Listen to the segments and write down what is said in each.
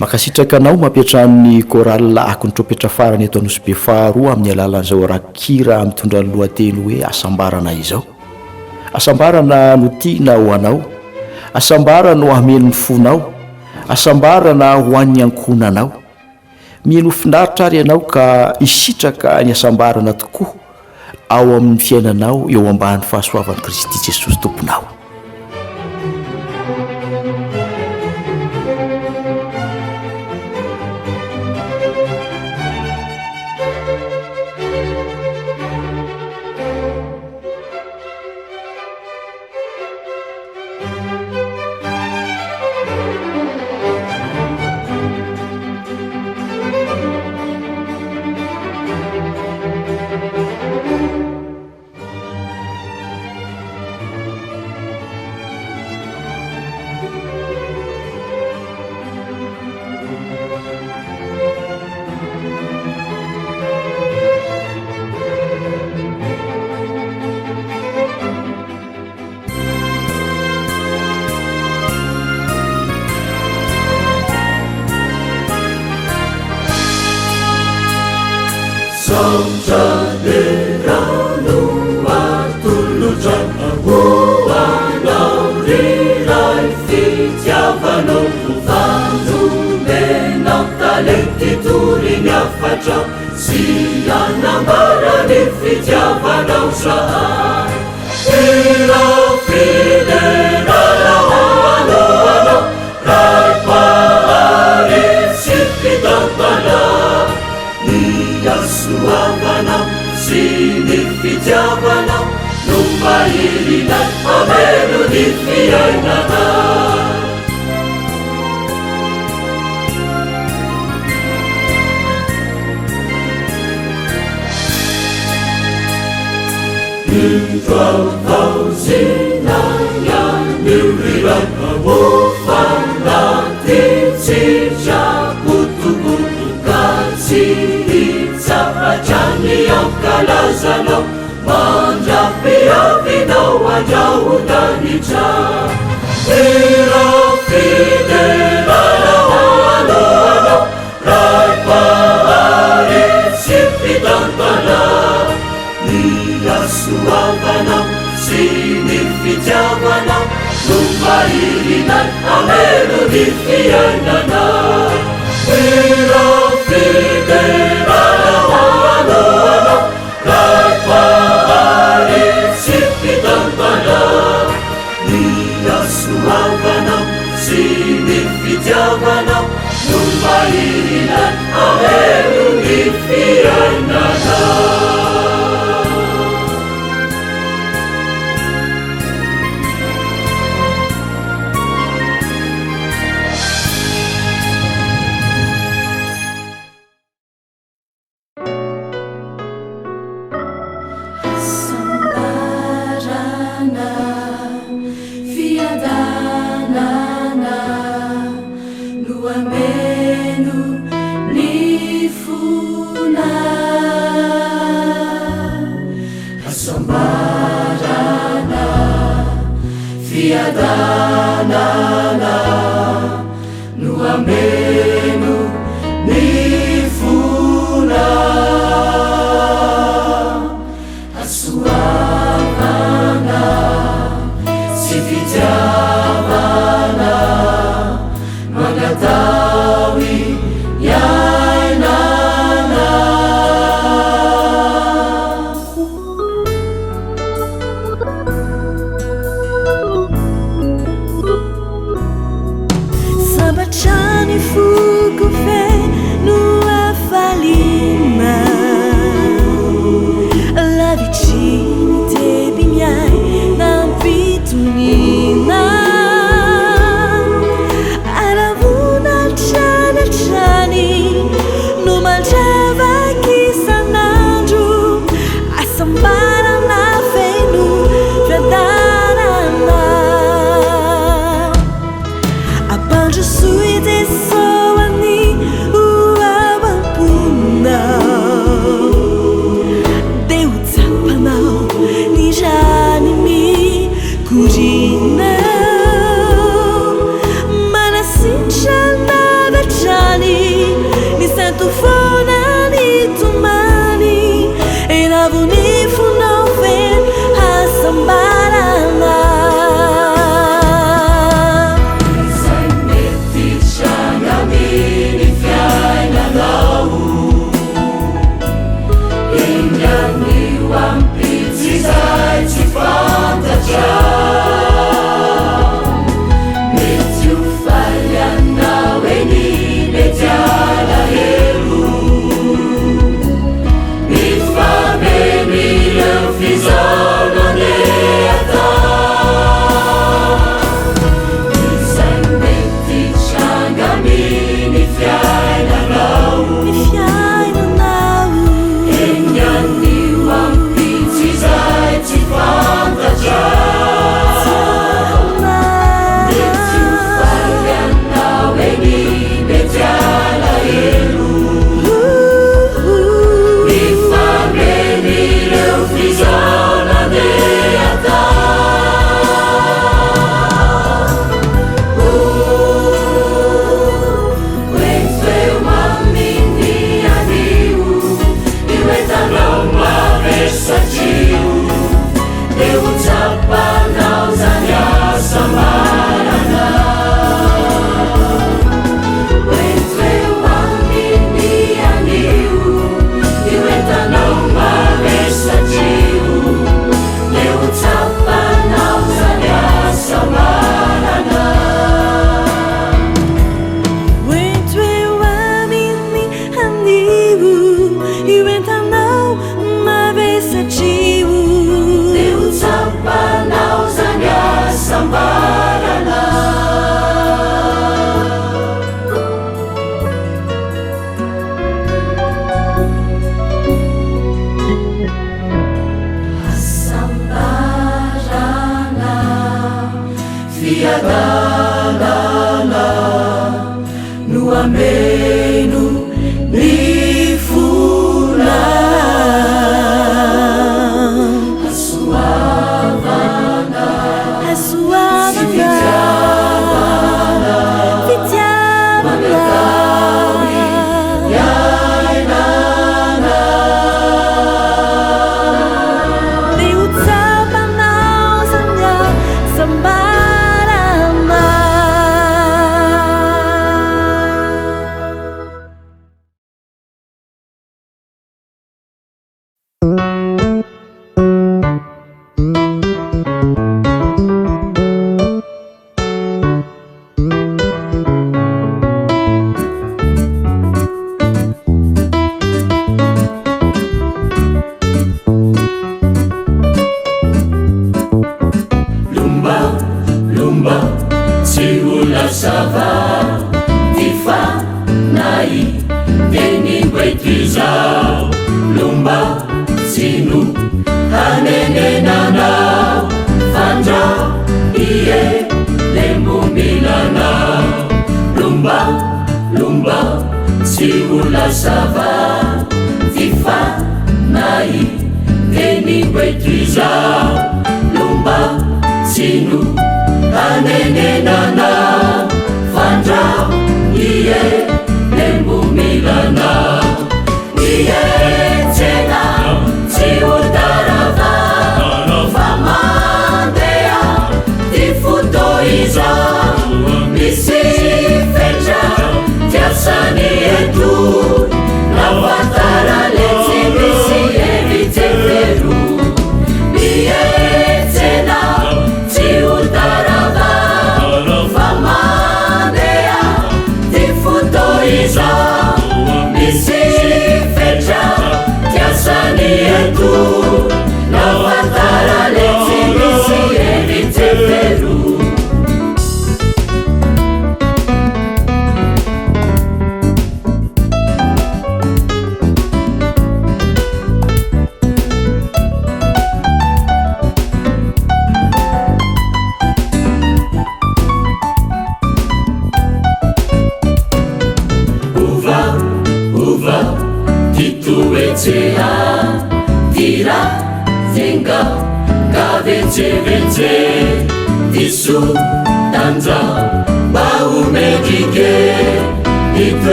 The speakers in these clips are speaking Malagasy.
makasitraka anao mampiatrany koral akony tropetra farany eto anosy be faharoa amin'ny alalan'izao rakira mitondra ny lohateny hoe asambarana izao. Asambarana no tiana ho anao, asambarana ho amen'ny fonao, asambarana ho an'ny ankonanao. Mieno finaritra ary ianao ka isitraka ny asambarana tokoa ao amin'ny fiainanao eo ambany fahasoavan'i Kristy Jesosy tomponao. Je suis des sauts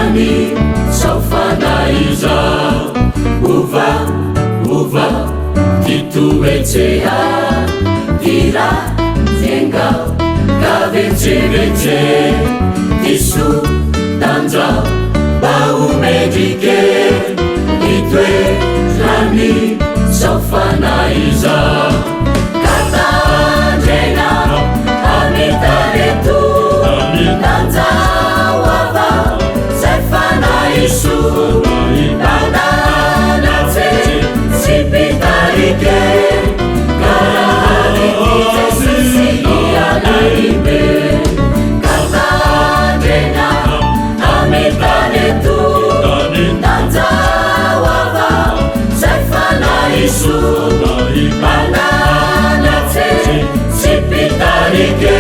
rani saufanaiza uva tituetseha tira tenga kavetseretse tisu tanja baumedike itwe rani saufanaiza katandrena amitaretu tanja wava zay fanaiso tandanatse sipitarike karahalitite sisi ianaibe katandrena amitaretu tanja wava zay fanaiso tandanatse sipitarike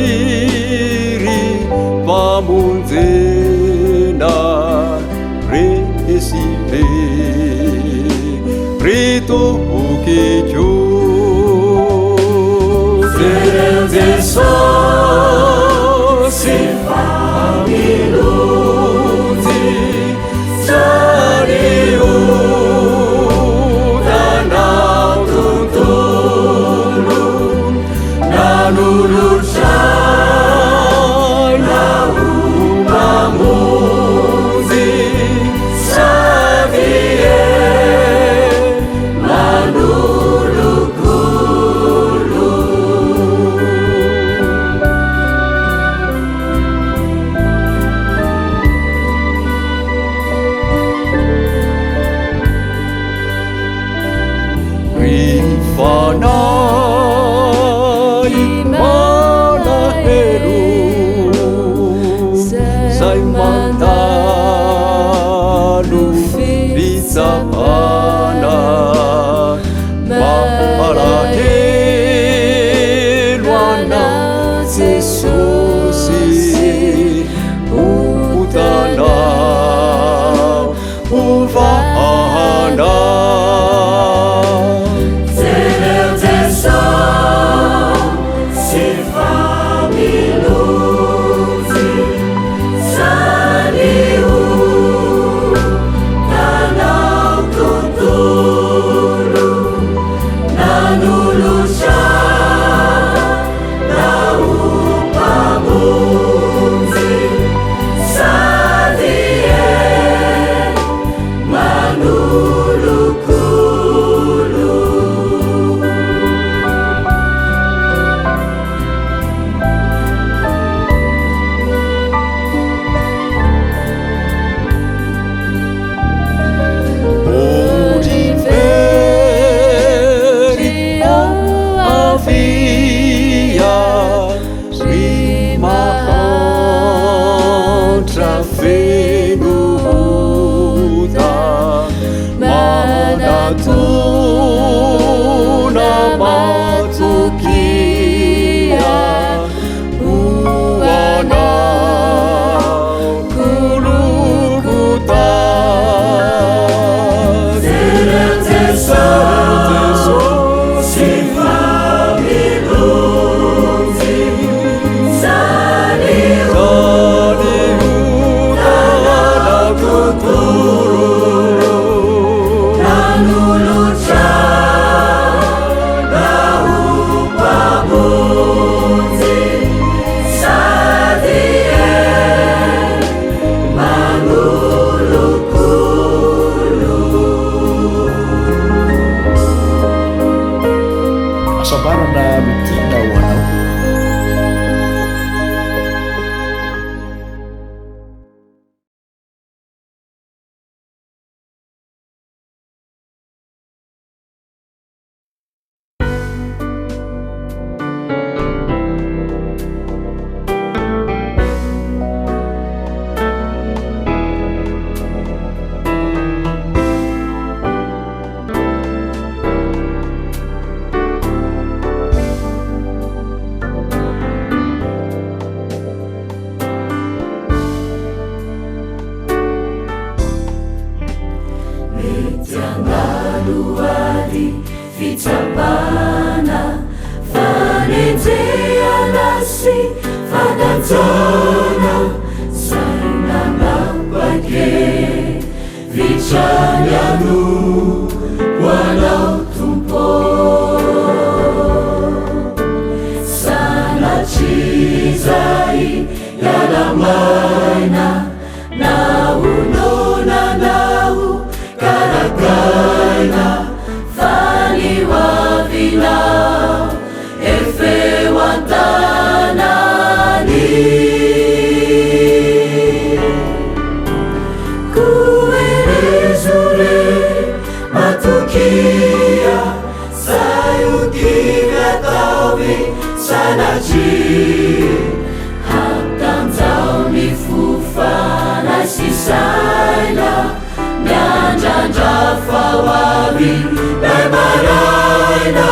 Kamandiri pamunzena resipe Prito ukichu Zerezeso Sifamiluzi Sariu Danau tuntulu Nanulur say Naumamuzi Savie Manulukulu Rifana Mandalu Bizapana Maharate Luana Zesusi Utana Uvana Zerezeso Sifamiluzi Sariu Danau tuntulu Nanulusha Naupa fotona sainanapake vitranyano hoanao tompo sanatrizay ialamaina naunonanao karakaina faniwavinao efewantanani kuerezure matukia sayukivyatawi sanaji hatanzao mifufana sisaila nyanjandrafawavi bemaraina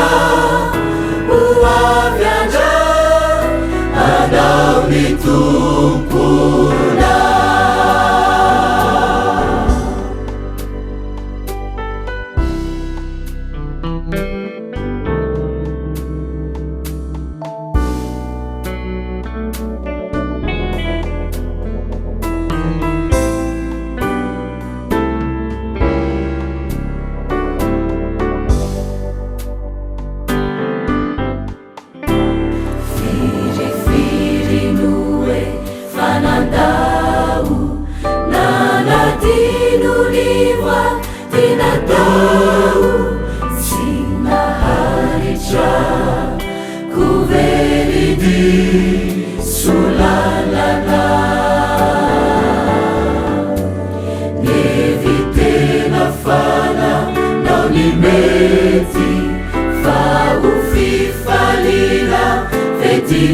uavyanja anao mitumpuna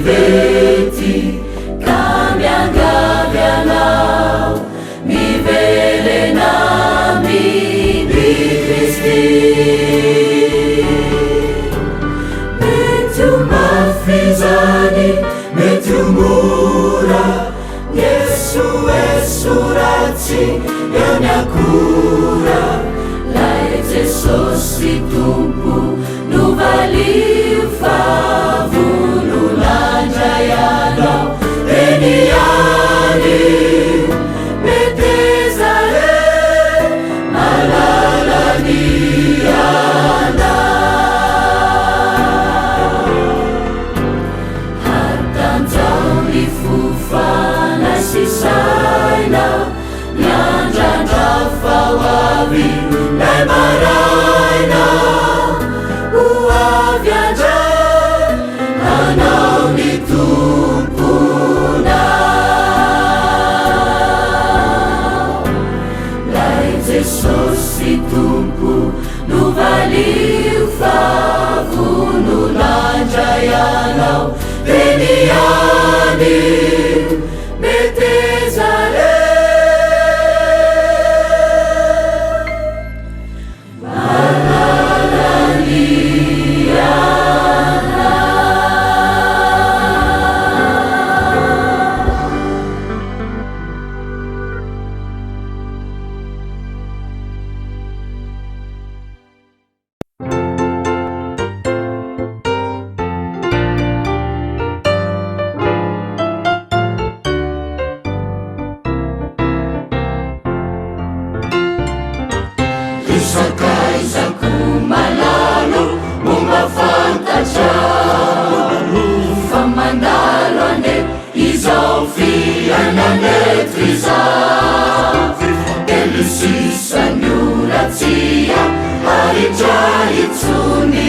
veti kambiangavianao mivelenami di Kristi metumafizani metumura Yesu esurati yanyakura lai Jesusi tumpu nuvaliu favulu lanjayana eniani metezare malalaniana hatanzao mifufana sisaina nyanjandrafawavi naimaraina uavyanja anao mitumpuna lai Jesusi tumpu nuvaliu favunu lanjayanao eniani metezare isakaizako malalo momba fantatra fa mandalo ande izao fiainanetro izao telo sisany oratsia aritra itsony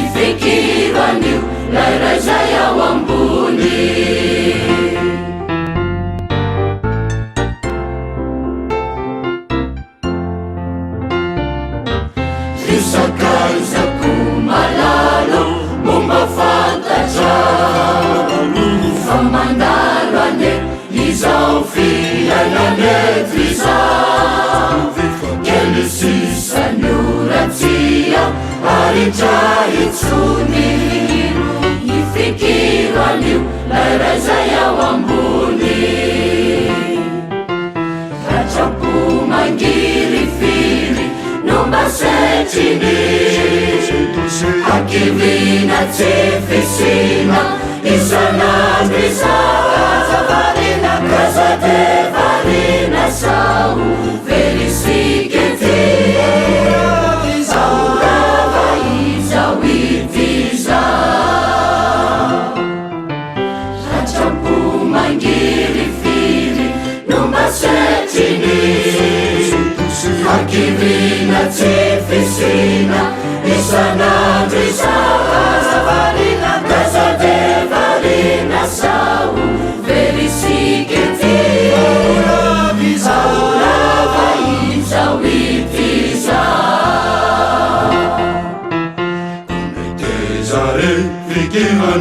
ifekiro anio lairazay ao ambony isakaizako malalo momba fantatra fa mandalo ande izao fiainanetro izao kely sisany oratsia aritra itsony ifekiro anio lairazay ao ambony katrapo mangirifiry nombasetrini hakivina tsefisina isanandro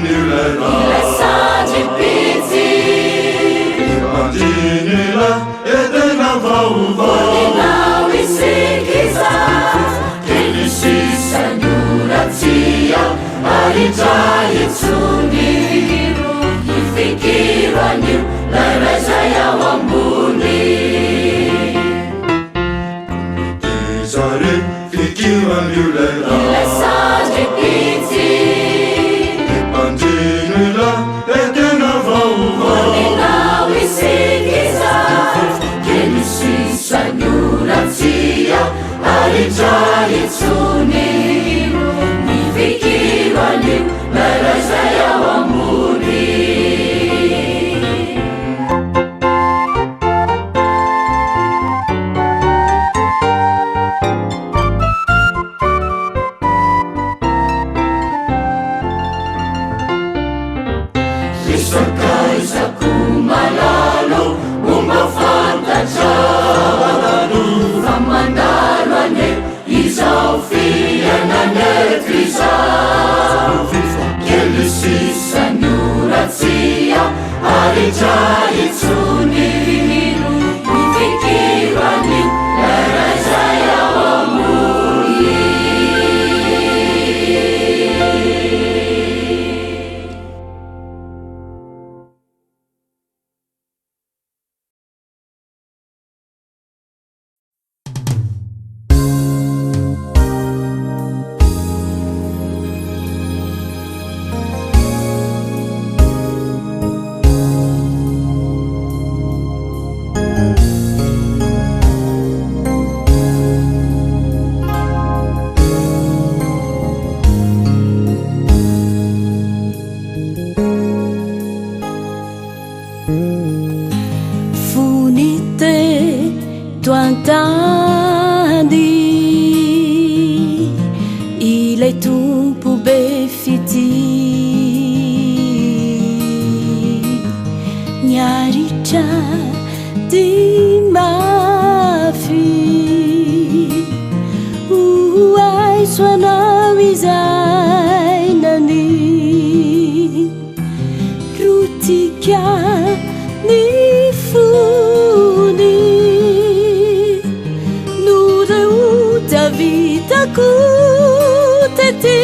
ilay sandripitsy Andinila etena vaovaonao isikisa kelisisanyuratsia aritahitsuni ifikirwanyu larazayao ambuni Zare fikiranyu ilay sandripitsy Andinila etena vaovaonao isikisa kelisisanyuratsia aritahitsuni ifikirwanyu larazayao ambuni Isakaisako malalo Umba fantatrano Famandalo ane Izao fianane Trizao Kelisisanyuratsia Aritahitsuni Ifikirwanyu larazayao ambuni Toantany ilay tompo be fity niaritra ty mafy aiso anao izay nany rotika ny fony vitako tety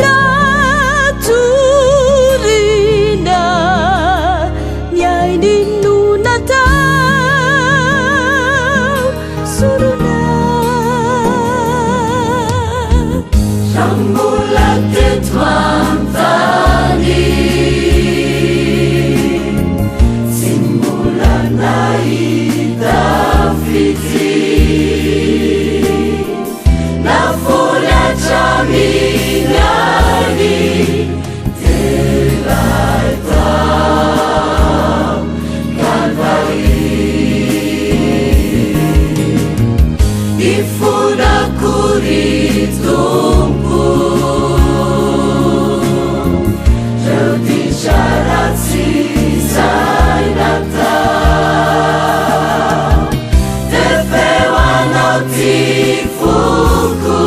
ratorina niainy nonatao sorona Sambola teto antany tsy mbola nahita fitsy Mignani delai tao Calvari Ifudakuri tumpu Reu dichiaratsi sai Natal Tefewanau tifuku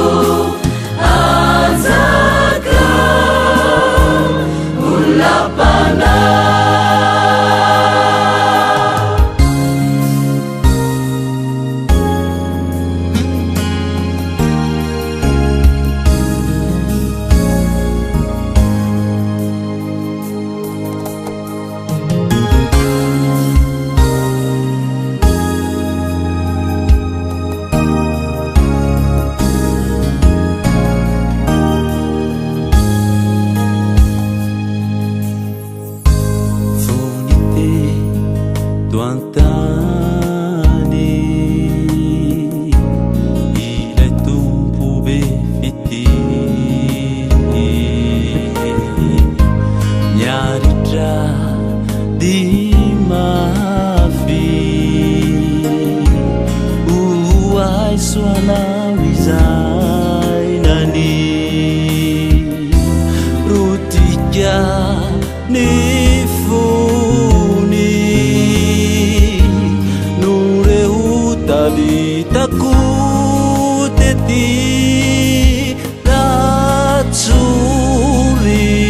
Takut hati tak curi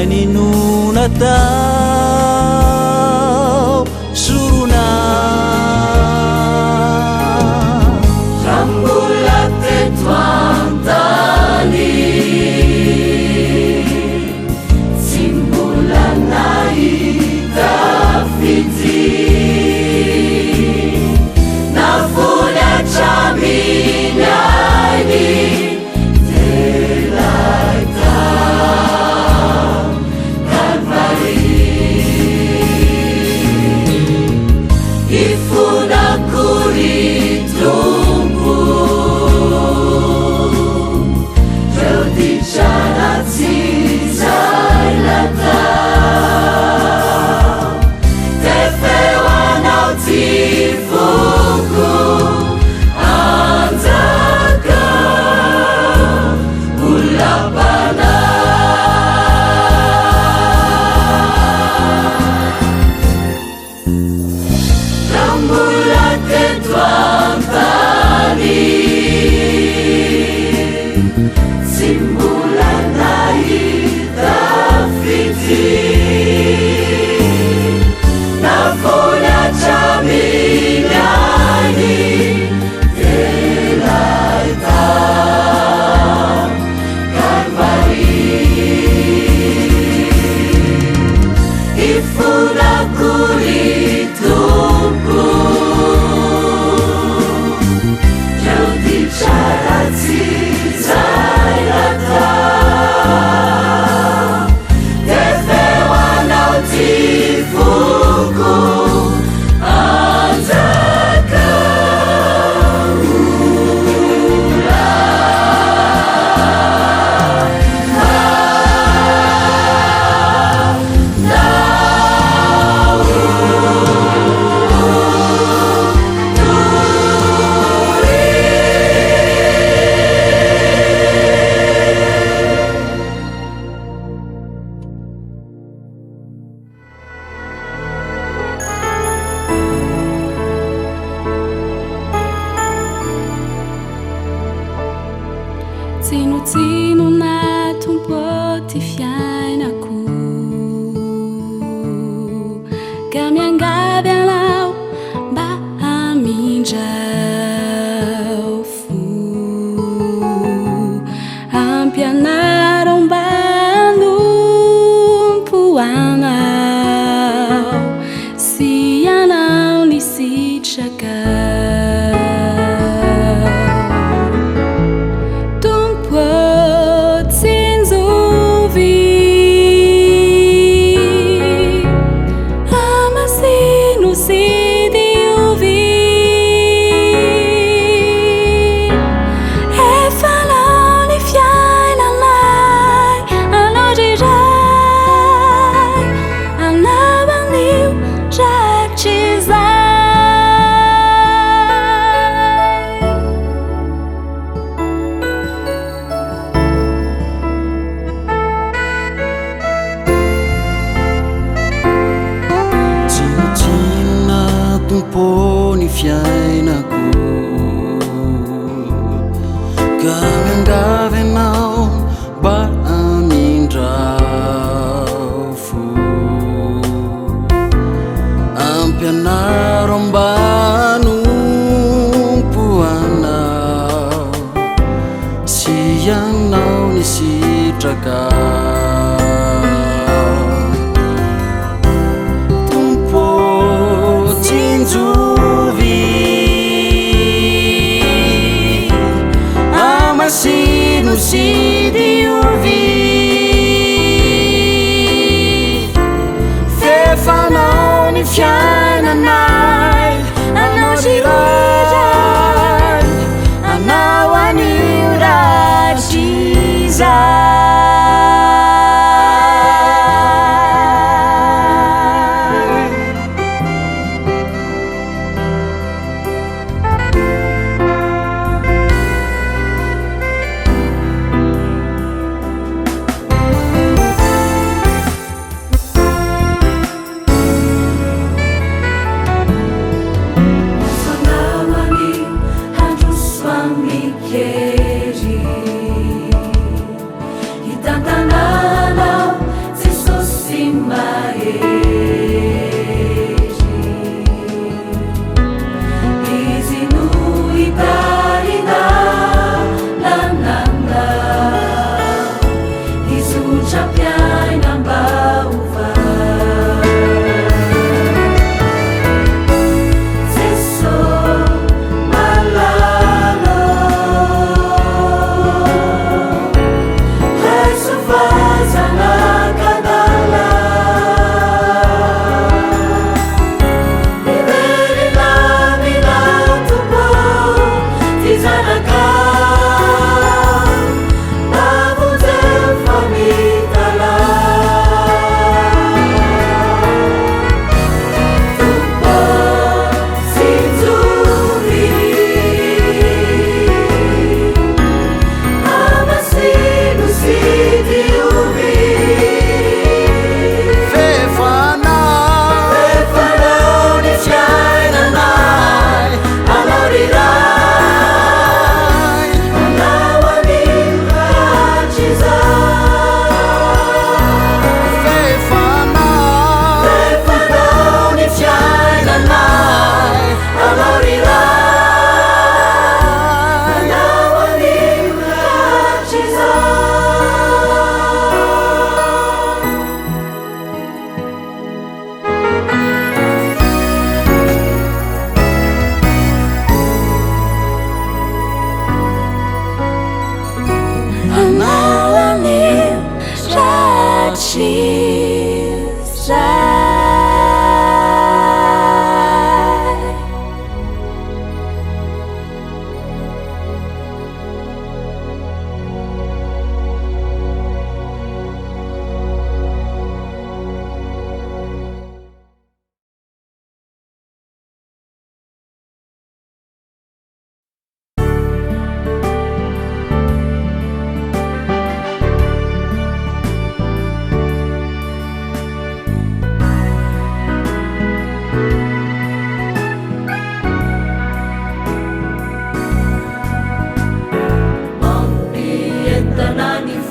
ninunatao suruna rambola teto an-tany tsy mbola nahita fity na vola traminy ainy telaita Kalvari ifunakory Tompo reo ditranatsy zay latao tefeo anao ty foko anjaka olapana rambola teto an-tany tsy mbola nahita fity na vola traminy ainy telaita Kalvari ifunakory Tompo reo ditranatsy zay latao tefeo anao ty foko anjaka tsinotsino na tompo ty fiainako ka miangavy anao mba hamindrao fo ampianarao mba hanompo anao sy anao nisitraka Tompo ny fiainako ka miangavy anao mba hamindrao fo ampianarao mba hanompo anao sy anao nisitraka Amasino si diuvi fefanao ny fiainanay anao ziray anao anio ratrizay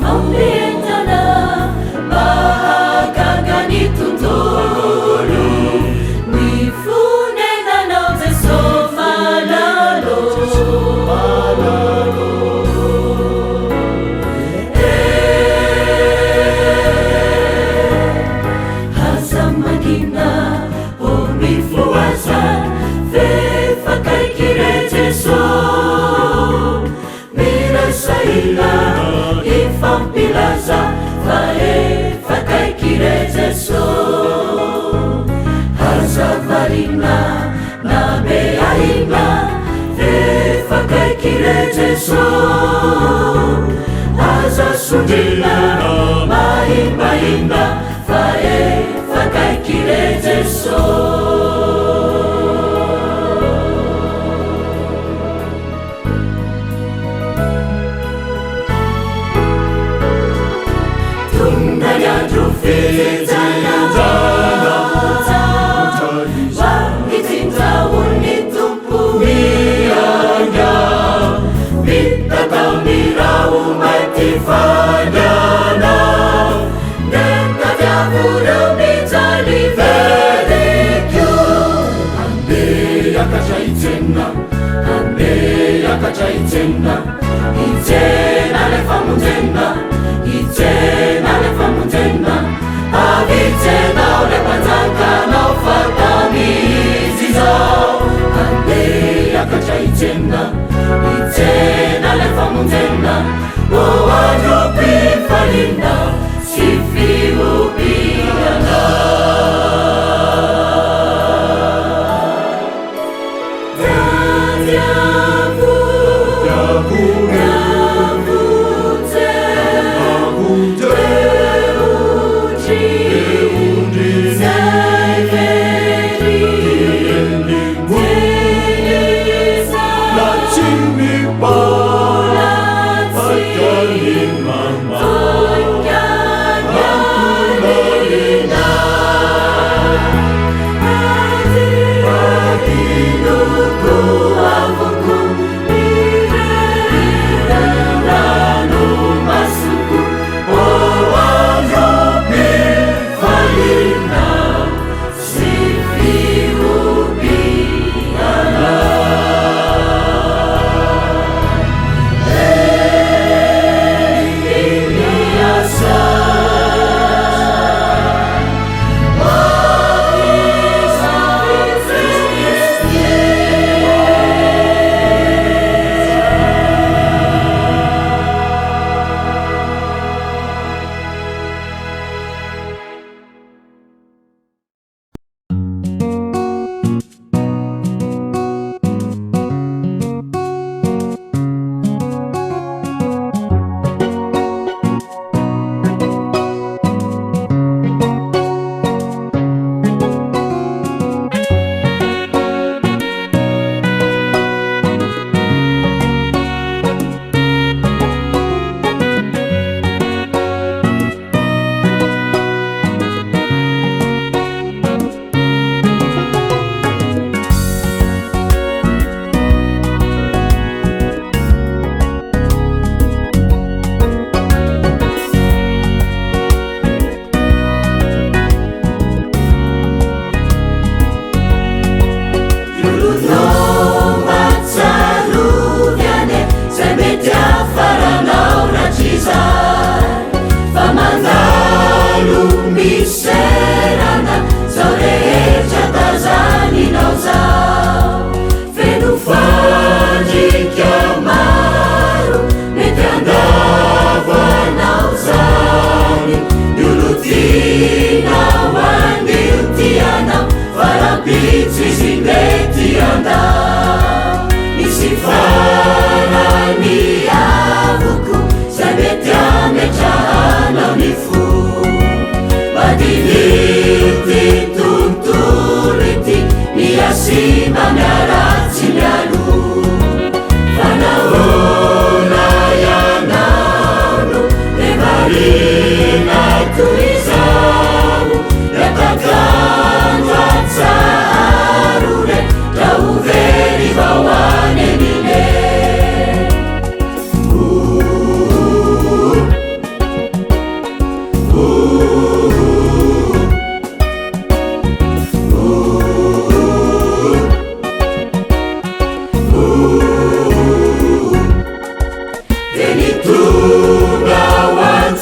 fampientana mahagaga ny tontolo mifonenanao Jesosy malalo aza manina o mifoasa fefakaikire Jesosy mirasaila ifampilaza fa efakaikire Jesosy aza varina na beaina fefakaikire Jesosy aza sundina maimbaimba fa efakaikire Jesosy Fanyana nenda diavolo mitali verikyo ande yakachaitena itena le famutena avitena ole pataka na ufatamizi zao ande yakachaitena itena le famutena owajopi falinda sifiupiana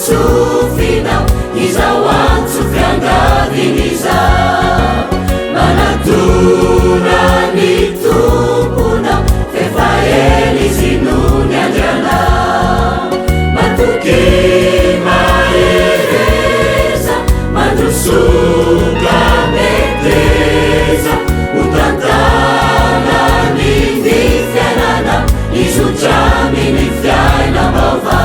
watsufinao iza watsufyangaviniza manatunani tumpunao fefaeli zinuni andrana matuki maereza mandrosuka meteza utantanani ni fianana izotrami ny fiaina vaova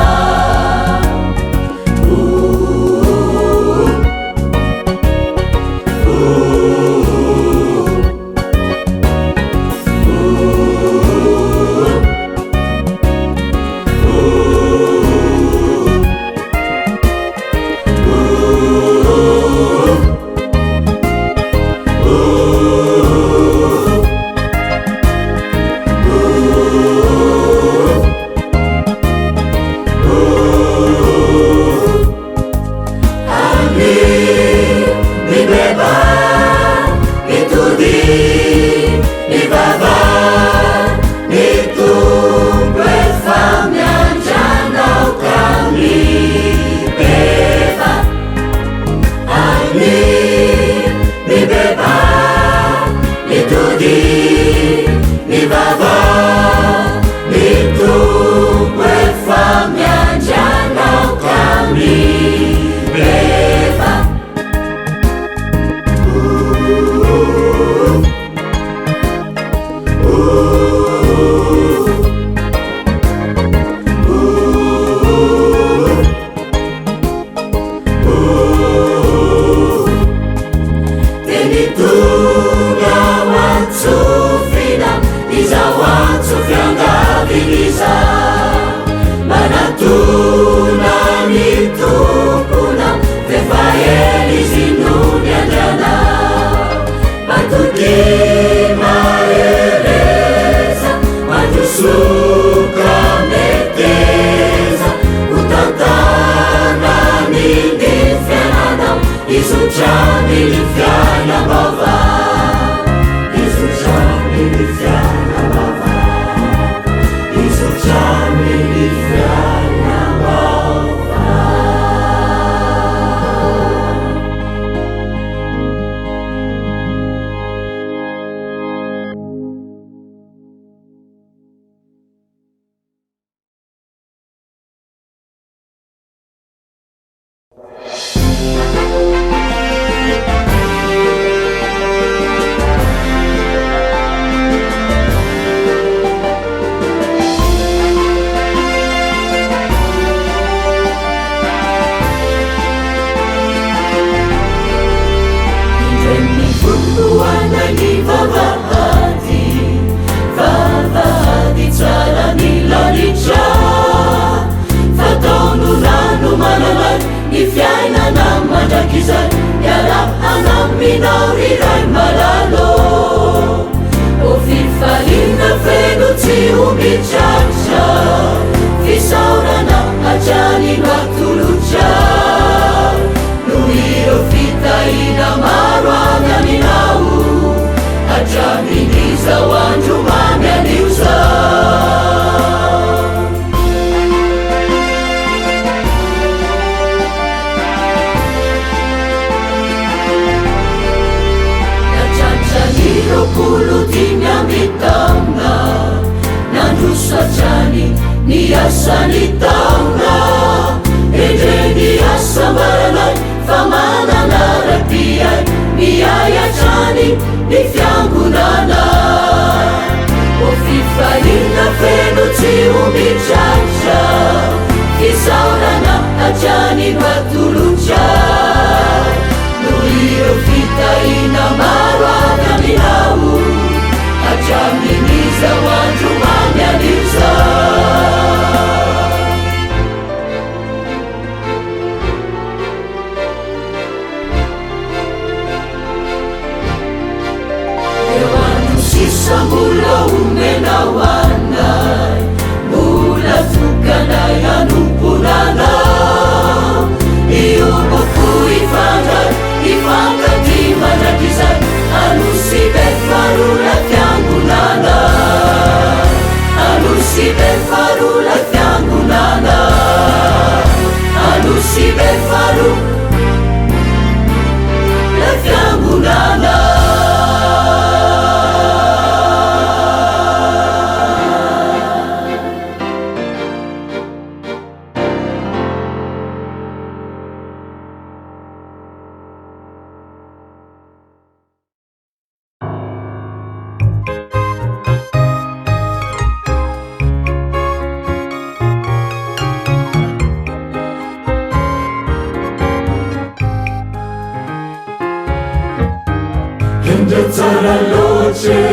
tsara loatry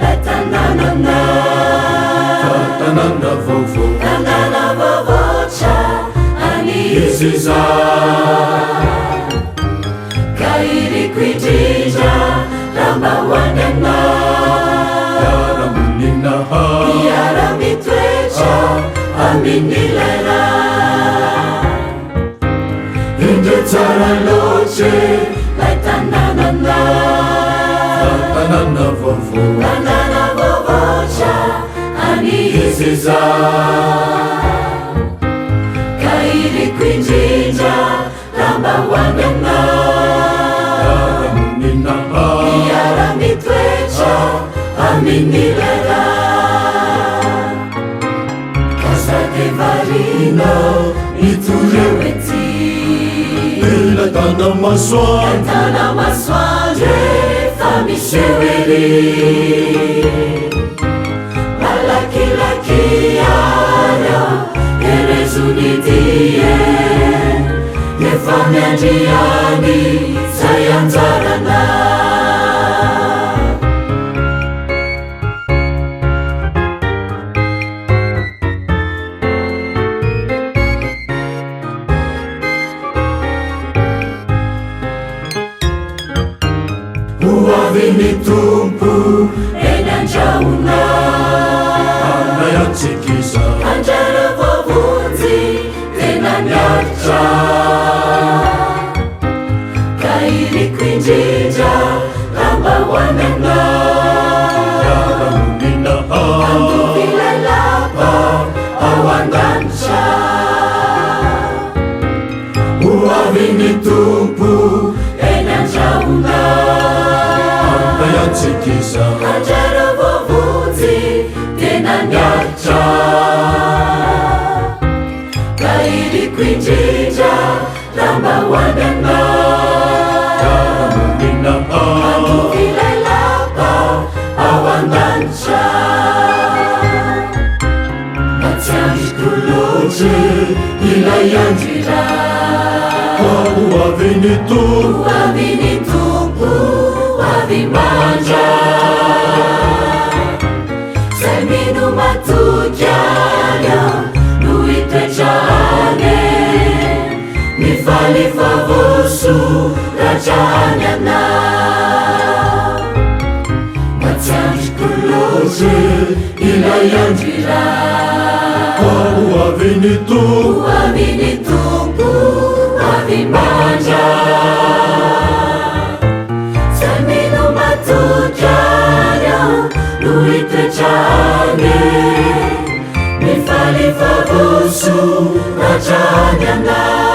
lay tanànana tanàna vaovao tanàna vaovaotra any izy za ka iriko indrindra ramba hoany anay miara-moninaha miara-mitoetra amin'ny lela indre tsara loatry lay tanànana tanàna vaovao tanàna vaovaotra any izy za ka iriko indrindra ramba hoany anay miara-moninaha miara-mitoetra amin'ny lela kasake varina mitoreo ety ela tana masoandro tana masoandro fa misy ery malakilaky areo erezony tie efa miandriany zay anjarana hoavy ny tompo eny andrahona anay atsikisa andrara vavonjy tena miaritra ka iriko indrindra ramba hoany anay miara-moninaha vilalapa ao an-danitra hoavy ny tompo eny andrahona anay atsikisa andrara vavonjy tena miaritra ka iriko indrindra ramba hoany anay miara-moninaha vilalapa ao an-danitra matsiandriko loatry ilay andrira hoavy ny tompo hoavy ny tompo hoavy mandra zay mino matoky anao no hitoetrany mifaly favoso ratrany anao matsiandriko loatry ilay andrira hoavy ny tompo hoavy ny tompo hoavy mandra zay mino matoky anao no hitoetrany mifaly favoso ratrany anao